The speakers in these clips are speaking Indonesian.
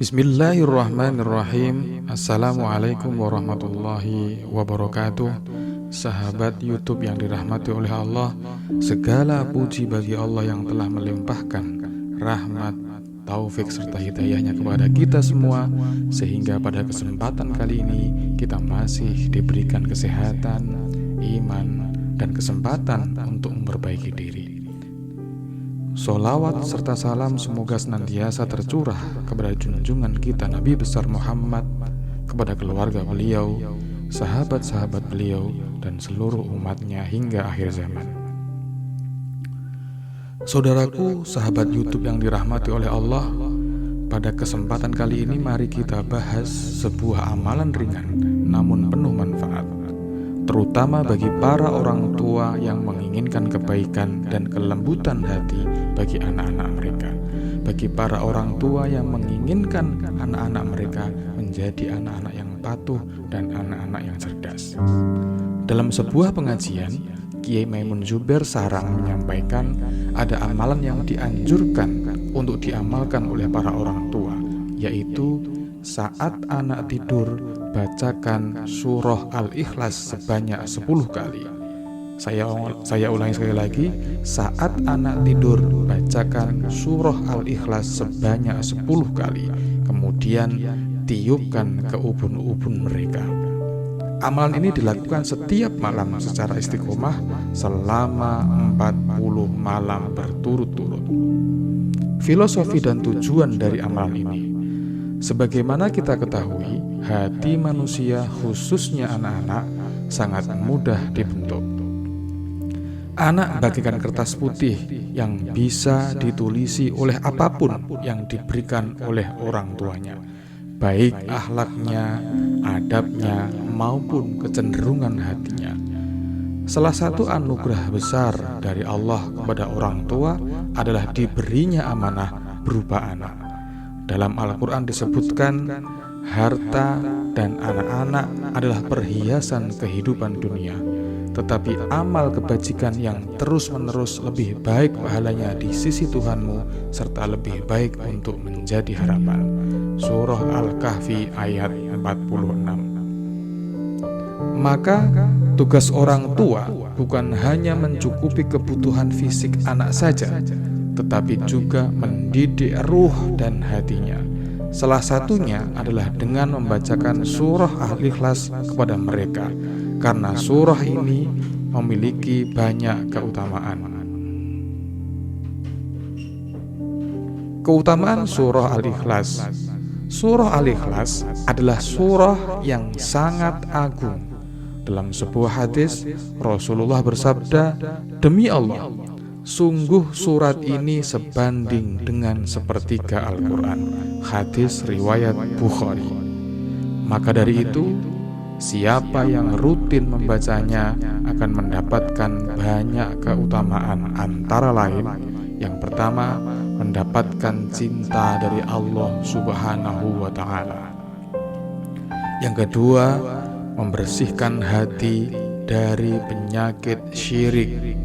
Bismillahirrahmanirrahim. Assalamualaikum warahmatullahi wabarakatuh. Sahabat YouTube yang dirahmati oleh Allah, segala puji bagi Allah yang telah melimpahkan rahmat, taufik serta hidayahnya kepada kita semua, sehingga pada kesempatan kali ini kita masih diberikan kesehatan, iman, dan kesempatan untuk memperbaiki diri. Sholawat serta salam semoga senantiasa tercurah kepada junjungan kita Nabi besar Muhammad, kepada keluarga beliau, sahabat-sahabat beliau, dan seluruh umatnya hingga akhir zaman. Saudaraku, sahabat YouTube yang dirahmati oleh Allah, pada kesempatan kali ini mari kita bahas sebuah amalan ringan namun penuh manfaat, terutama bagi para orang tua yang menginginkan kebaikan dan kelembutan hati bagi anak-anak mereka, bagi para orang tua yang menginginkan anak-anak mereka menjadi anak-anak yang patuh dan anak-anak yang cerdas. Dalam sebuah pengajian, Kiai Maimun Zubair Sarang menyampaikan ada amalan yang dianjurkan untuk diamalkan oleh para orang tua, yaitu saat anak tidur bacakan surah Al-Ikhlas sebanyak 10 kali. Saya ulangi sekali lagi, saat anak tidur bacakan surah Al-Ikhlas sebanyak 10 kali, kemudian tiupkan ke ubun-ubun mereka. Amalan ini dilakukan setiap malam secara istiqomah selama 40 malam berturut-turut. Filosofi dan tujuan dari amalan ini, sebagaimana kita ketahui, hati manusia khususnya anak-anak sangat mudah dibentuk. Anak bagaikan kertas putih yang bisa ditulisi oleh apapun yang diberikan oleh orang tuanya, baik akhlaknya, adabnya, maupun kecenderungan hatinya. Salah satu anugerah besar dari Allah kepada orang tua adalah diberinya amanah berupa anak. Dalam Al-Quran disebutkan, harta dan anak-anak adalah perhiasan kehidupan dunia, tetapi amal kebajikan yang terus-menerus lebih baik pahalanya di sisi Tuhanmu, serta lebih baik untuk menjadi harapan. Surah Al-Kahfi ayat 46. Maka tugas orang tua bukan hanya mencukupi kebutuhan fisik anak saja, tetapi juga mendidik ruh dan hatinya. Salah satunya adalah dengan membacakan surah Al-Ikhlas kepada mereka, karena surah ini memiliki banyak keutamaan. Keutamaan surah Al-Ikhlas. Surah Al-Ikhlas adalah surah yang sangat agung. Dalam sebuah hadis, Rasulullah bersabda, "Demi Allah, sungguh surat ini sebanding dengan sepertiga Al-Quran." Hadis riwayat Bukhari. Maka dari itu, siapa yang rutin membacanya akan mendapatkan banyak keutamaan, antara lain, yang pertama, mendapatkan cinta dari Allah Subhanahu wa Ta'ala. Yang kedua, membersihkan hati dari penyakit syirik.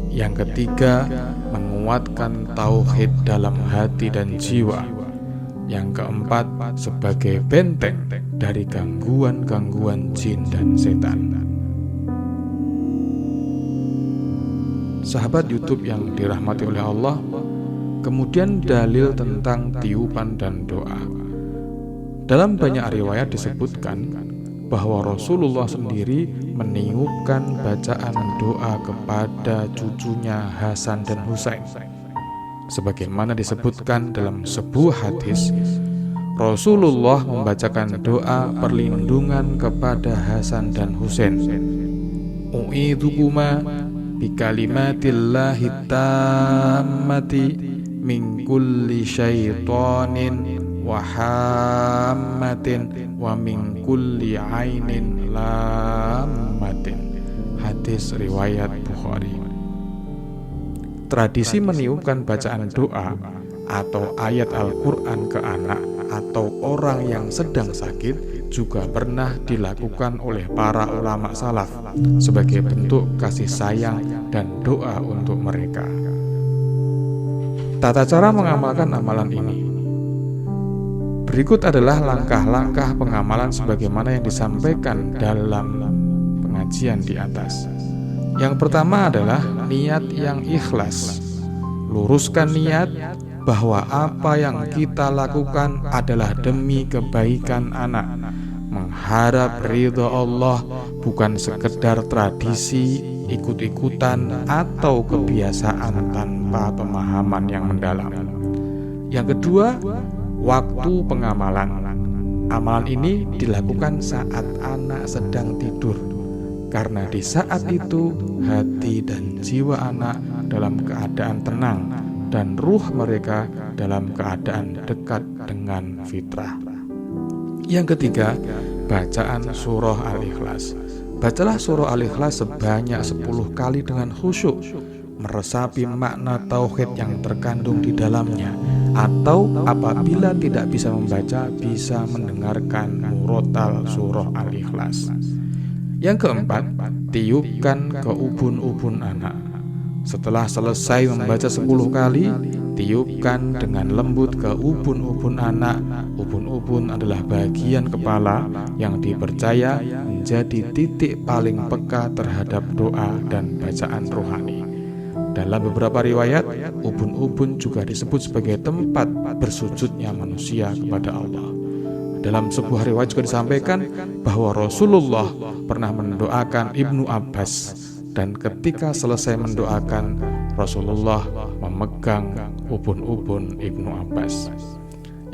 Yang ketiga, menguatkan tauhid dalam hati dan jiwa. Yang keempat, sebagai benteng dari gangguan-gangguan jin dan setan. Sahabat YouTube yang dirahmati oleh Allah, kemudian dalil tentang tiupan dan doa. Dalam banyak riwayat disebutkan bahwa Rasulullah sendiri meniupkan bacaan doa kepada cucunya Hasan dan Husain. Sebagaimana disebutkan dalam sebuah hadis, Rasulullah membacakan doa perlindungan kepada Hasan dan Husain. U'idzukuma bikalimatillahi tammati min kulli syaitanin wa hammatin wa min kulli ainin lammatin. Hadis riwayat Bukhari. Tradisi meniupkan bacaan doa atau ayat Al-Quran ke anak atau orang yang sedang sakit juga pernah dilakukan oleh para ulama salaf sebagai bentuk kasih sayang dan doa untuk mereka. Tata cara mengamalkan amalan ini. Berikut adalah langkah-langkah pengamalan sebagaimana yang disampaikan dalam pengajian di atas. Yang pertama adalah niat yang ikhlas. Luruskan niat bahwa apa yang kita lakukan adalah demi kebaikan anak, mengharap ridha Allah, bukan sekedar tradisi, ikut-ikutan, atau kebiasaan tanpa pemahaman yang mendalam. Yang kedua, waktu pengamalan. Amalan ini dilakukan saat anak sedang tidur, karena di saat itu hati dan jiwa anak dalam keadaan tenang dan ruh mereka dalam keadaan dekat dengan fitrah. Yang ketiga, bacaan surah Al-Ikhlas. Bacalah surah Al-Ikhlas sebanyak 10 kali dengan khusyuk, meresapi makna tauhid yang terkandung di dalamnya, atau apabila tidak bisa membaca, bisa mendengarkan murotal surah Al-Ikhlas. Yang keempat, tiupkan ke ubun-ubun anak. Setelah selesai membaca 10 kali, tiupkan dengan lembut ke ubun-ubun anak. Ubun-ubun adalah bagian kepala yang dipercaya menjadi titik paling peka terhadap doa dan bacaan rohani. Dalam beberapa riwayat, ubun-ubun juga disebut sebagai tempat bersujudnya manusia kepada Allah. Dalam sebuah riwayat juga disampaikan bahwa Rasulullah pernah mendoakan Ibnu Abbas, dan ketika selesai mendoakan, Rasulullah memegang ubun-ubun Ibnu Abbas.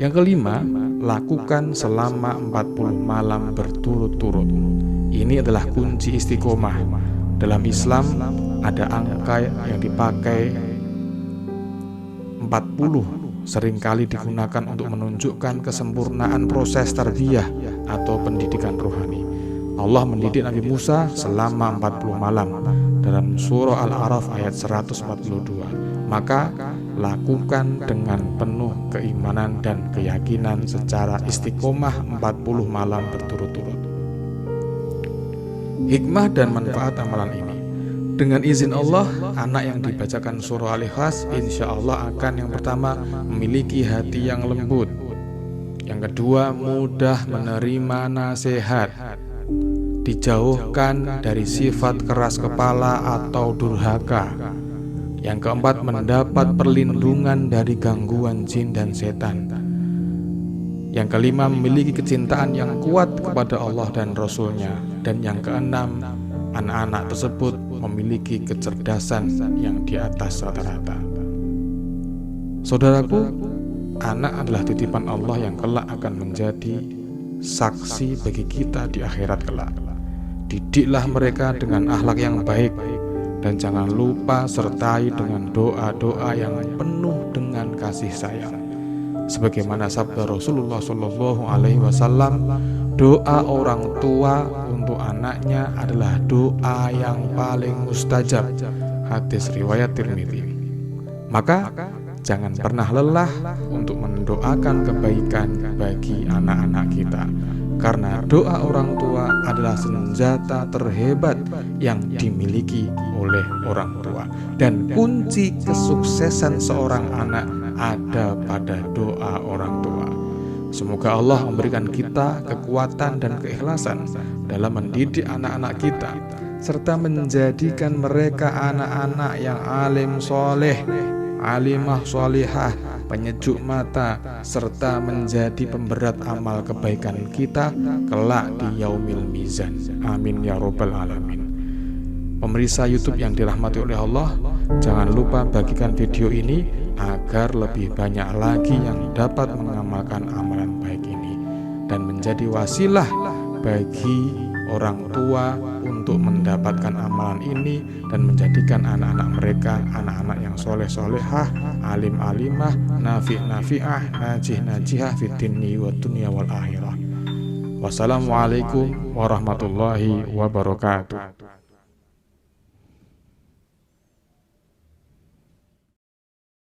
Yang kelima, lakukan selama 40 malam berturut-turut. Ini adalah kunci istiqomah. Dalam Islam ada angka yang dipakai 40, seringkali digunakan untuk menunjukkan kesempurnaan proses tarbiyah atau pendidikan rohani. Allah mendidik Nabi Musa selama 40 malam dalam surah Al-A'raf ayat 142. Maka lakukan dengan penuh keimanan dan keyakinan secara istiqomah 40 malam berturut-turut. Hikmah dan manfaat amalan ini. Dengan izin Allah, anak yang dibacakan surah Al-Ikhlas insya Allah akan yang pertama memiliki hati yang lembut. Yang kedua, mudah menerima nasihat, dijauhkan dari sifat keras kepala atau durhaka. Yang keempat, mendapat perlindungan dari gangguan jin dan setan. Yang kelima, memiliki kecintaan yang kuat kepada Allah dan Rasul-Nya. Dan yang keenam, anak-anak tersebut memiliki kecerdasan yang di atas rata-rata. Saudaraku, anak adalah titipan Allah yang kelak akan menjadi saksi bagi kita di akhirat kelak. Didiklah mereka dengan akhlak yang baik, dan jangan lupa sertai dengan doa-doa yang penuh dengan kasih sayang. Sebagaimana sabda Rasulullah SAW, doa orang tua untuk anaknya adalah doa yang paling mustajab. Hadis riwayat Tirmidzi. Maka jangan pernah lelah untuk mendoakan kebaikan bagi anak-anak kita, karena doa orang tua adalah senjata terhebat yang dimiliki oleh orang tua. Dan kunci kesuksesan seorang anak ada pada doa orang tua. Semoga Allah memberikan kita kekuatan dan keikhlasan dalam mendidik anak-anak kita, serta menjadikan mereka anak-anak yang alim soleh, alimah solihah, penyejuk mata, serta menjadi pemberat amal kebaikan kita kelak di yaumil mizan. Amin ya robbal alamin. Pemirsa YouTube yang dirahmati oleh Allah, jangan lupa bagikan video ini agar lebih banyak lagi yang dapat mengamalkan amalan baik ini dan menjadi wasilah bagi orang tua untuk mendapatkan amalan ini dan menjadikan anak-anak mereka anak-anak yang soleh-solehah, alim-alimah, nafi'-nafi'ah, najih-najihah fid dinni wa dunya wal akhirah. Wassalamualaikum warahmatullahi wabarakatuh.